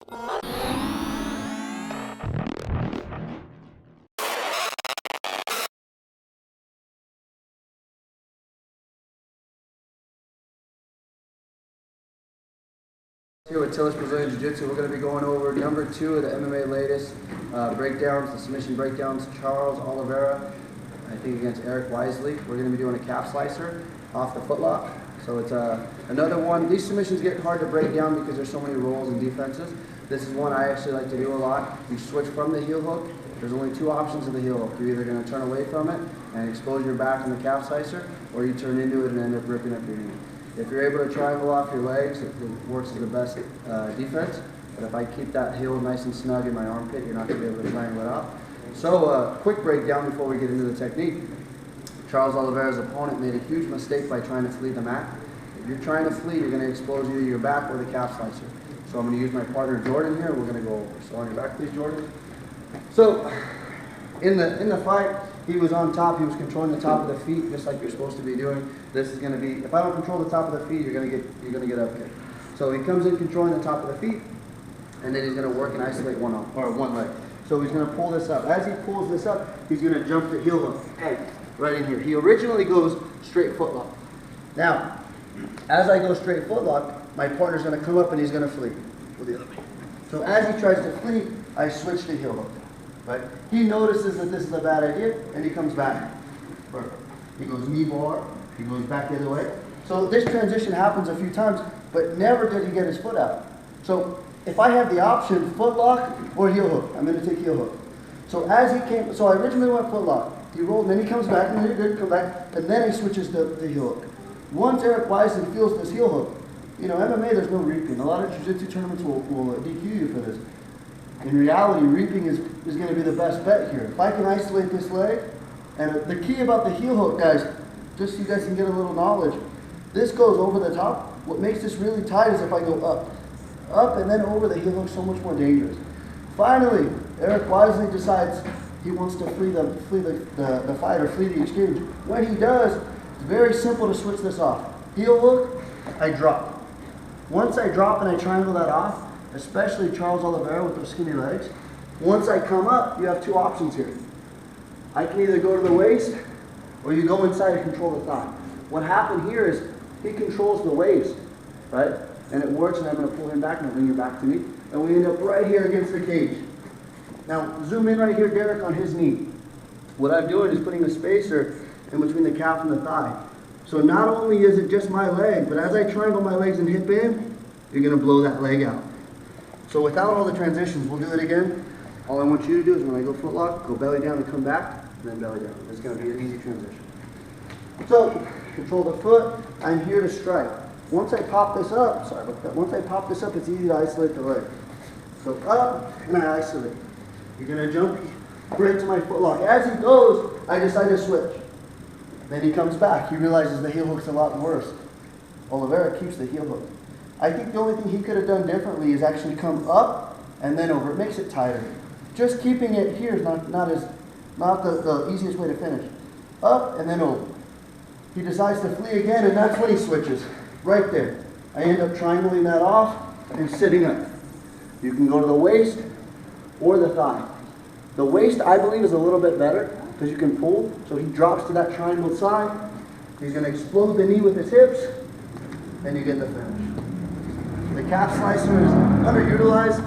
Here with Tillis Brazilian Jiu-Jitsu, we're going to be going over number 2 of the MMA latest breakdowns, the submission breakdowns. Charles Oliveira, I think against Eric Wisely. We're going to be doing a calf slicer off the footlock. So it's another one. These submissions get hard to break down because there's so many rolls and defenses. This is one I actually like to do a lot. You switch from the heel hook. There's only 2 options of the heel hook. You're either going to turn away from it and expose your back in the calf slicer, or you turn into it and end up ripping up your knee. If you're able to triangle off your legs, it works as the best defense. But if I keep that heel nice and snug in my armpit, you're not going to be able to triangle it off. So quick breakdown before we get into the technique. Charles Oliveira's opponent made a huge mistake by trying to flee the mat. If you're trying to flee, you're going to expose either your back or the calf slicer. So I'm going to use my partner Jordan here. We're going to go over. So on your back, please, Jordan. So in the fight, he was on top. He was controlling the top of the feet, just like you're supposed to be doing. This is going to be, if I don't control the top of the feet, you're going to get up here. So he comes in controlling the top of the feet, and then he's going to work and isolate one leg. So he's going to pull this up. As he pulls this up, he's going to jump the heel hook right in here. He originally goes straight footlock. Now, as I go straight footlock, my partner's going to come up and he's going to flee with the other way. So as he tries to flee, I switch the heel hook. Right? He notices that this is a bad idea, and he comes back. Perfect. He goes knee bar, he goes back the other way. So this transition happens a few times, but never did he get his foot out. So if I have the option, foot lock or heel hook, I'm going to take heel hook. So as he came, so I originally went foot lock. He rolled, and then he comes back, and then he did come back, and then he switches the heel hook. Once Eric Wisely feels this heel hook, you know, MMA, there's no reaping. A lot of jiu-jitsu tournaments will DQ you for this. In reality, reaping is going to be the best bet here. If I can isolate this leg, and the key about the heel hook, guys, just so you guys can get a little knowledge, this goes over the top. What makes this really tight is if I go up and then over the heel hook, so much more dangerous. Finally, Eric Wisely decides he wants to flee the fight or flee the exchange. When he does, it's very simple to switch this off. Heel hook, I drop. Once I drop and I triangle that off, especially Charles Oliveira with those skinny legs, once I come up, you have 2 options here. I can either go to the waist, or you go inside and control the thigh. What happened here is he controls the waist, right? And it works, and I'm going to pull him back and I'll bring you back to me. And we end up right here against the cage. Now, zoom in right here, Derek, on his knee. What I'm doing is putting a spacer in between the calf and the thigh. So not only is it just my leg, but as I triangle my legs and hip in, you're going to blow that leg out. So without all the transitions, we'll do it again. All I want you to do is when I go foot lock, go belly down and come back, and then belly down. It's going to be an easy transition. So, control the foot. I'm here to strike. Once I pop this up, sorry about that. Once I pop this up, it's easy to isolate the leg. So up, and I isolate. You're going to jump right to my foot lock. As he goes, I decide to switch. Then he comes back. He realizes the heel hook's a lot worse. Oliveira keeps the heel hook. I think the only thing he could have done differently is actually come up and then over. It makes it tighter. Just keeping it here is not the easiest way to finish. Up and then over. He decides to flee again, and that's when he switches. Right there. I end up triangling that off and sitting up. You can go to the waist or the thigh. The waist, I believe, is a little bit better because you can pull. So he drops to that triangle side. He's going to explode the knee with his hips, and you get the finish. The calf slicer is underutilized.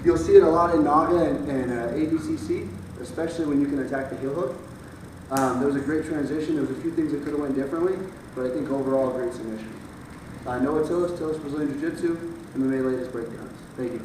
You'll see it a lot in Naga and ADCC, especially when you can attack the heel hook. There was a great transition. There was a few things that could have went differently, but I think overall a great submission. Noah Tillis, Brazilian Jiu-Jitsu, MMA latest breakdowns. Thank you.